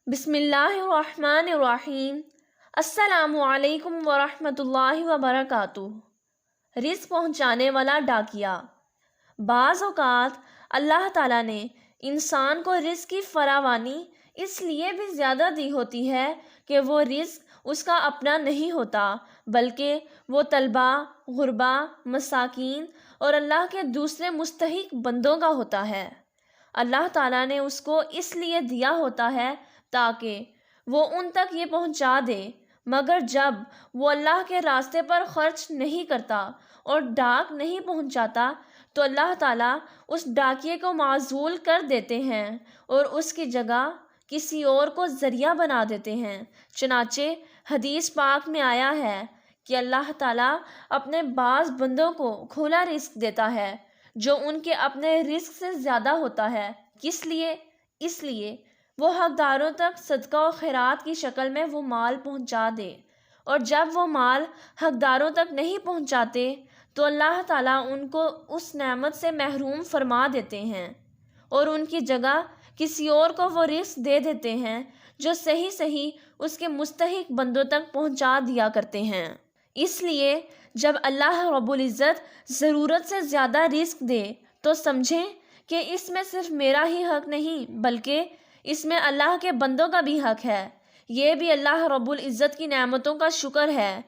بسم اللہ الرحمن الرحیم۔ السلام علیکم ورحمۃ اللہ وبرکاتہ۔ رزق پہنچانے والا ڈاکیا۔ بعض اوقات اللہ تعالیٰ نے انسان کو رزق کی فراوانی اس لیے بھی زیادہ دی ہوتی ہے کہ وہ رزق اس کا اپنا نہیں ہوتا، بلکہ وہ طلبا، غربا، مساکین اور اللہ کے دوسرے مستحق بندوں کا ہوتا ہے۔ اللہ تعالیٰ نے اس کو اس لیے دیا ہوتا ہے تاکہ وہ ان تک یہ پہنچا دے، مگر جب وہ اللہ کے راستے پر خرچ نہیں کرتا اور ڈاک نہیں پہنچاتا تو اللہ تعالیٰ اس ڈاکیے کو معزول کر دیتے ہیں اور اس کی جگہ کسی اور کو ذریعہ بنا دیتے ہیں۔ چنانچہ حدیث پاک میں آیا ہے کہ اللہ تعالیٰ اپنے بعض بندوں کو کھلا رزق دیتا ہے جو ان کے اپنے رزق سے زیادہ ہوتا ہے۔ کس لیے؟ اس لیے وہ حقداروں تک صدقہ و خیرات کی شکل میں وہ مال پہنچا دے، اور جب وہ مال حقداروں تک نہیں پہنچاتے تو اللہ تعالیٰ ان کو اس نعمت سے محروم فرما دیتے ہیں اور ان کی جگہ کسی اور کو وہ رزق دے دیتے ہیں جو صحیح اس کے مستحق بندوں تک پہنچا دیا کرتے ہیں۔ اس لیے جب اللہ رب العزت ضرورت سے زیادہ رزق دے تو سمجھیں کہ اس میں صرف میرا ہی حق نہیں، بلکہ اس میں اللہ کے بندوں کا بھی حق ہے۔ یہ بھی اللہ رب العزت کی نعمتوں کا شکر ہے۔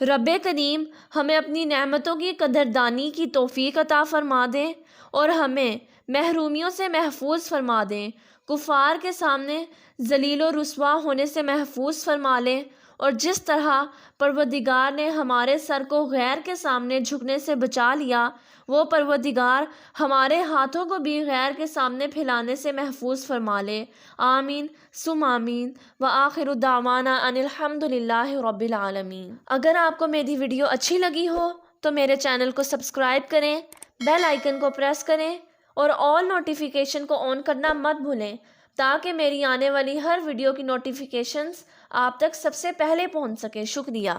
رب کریم ہمیں اپنی نعمتوں کی قدردانی کی توفیق عطا فرما دیں اور ہمیں محرومیوں سے محفوظ فرما دیں، کفار کے سامنے ذلیل و رسوا ہونے سے محفوظ فرما لیں، اور جس طرح پروردگار نے ہمارے سر کو غیر کے سامنے جھکنے سے بچا لیا، وہ پروردگار ہمارے ہاتھوں کو بھی غیر کے سامنے پھیلانے سے محفوظ فرما لے۔ آمین ثم آمین، وآخر دعوانا ان الحمد للہ رب العالمین۔ اگر آپ کو میری ویڈیو اچھی لگی ہو تو میرے چینل کو سبسکرائب کریں، بیل آئیکن کو پریس کریں اور آل نوٹیفیکیشن کو آن کرنا مت بھولیں تاکہ میری آنے والی ہر ویڈیو کی نوٹیفیکیشنز آپ تک سب سے پہلے پہنچ سکے۔ شکریہ۔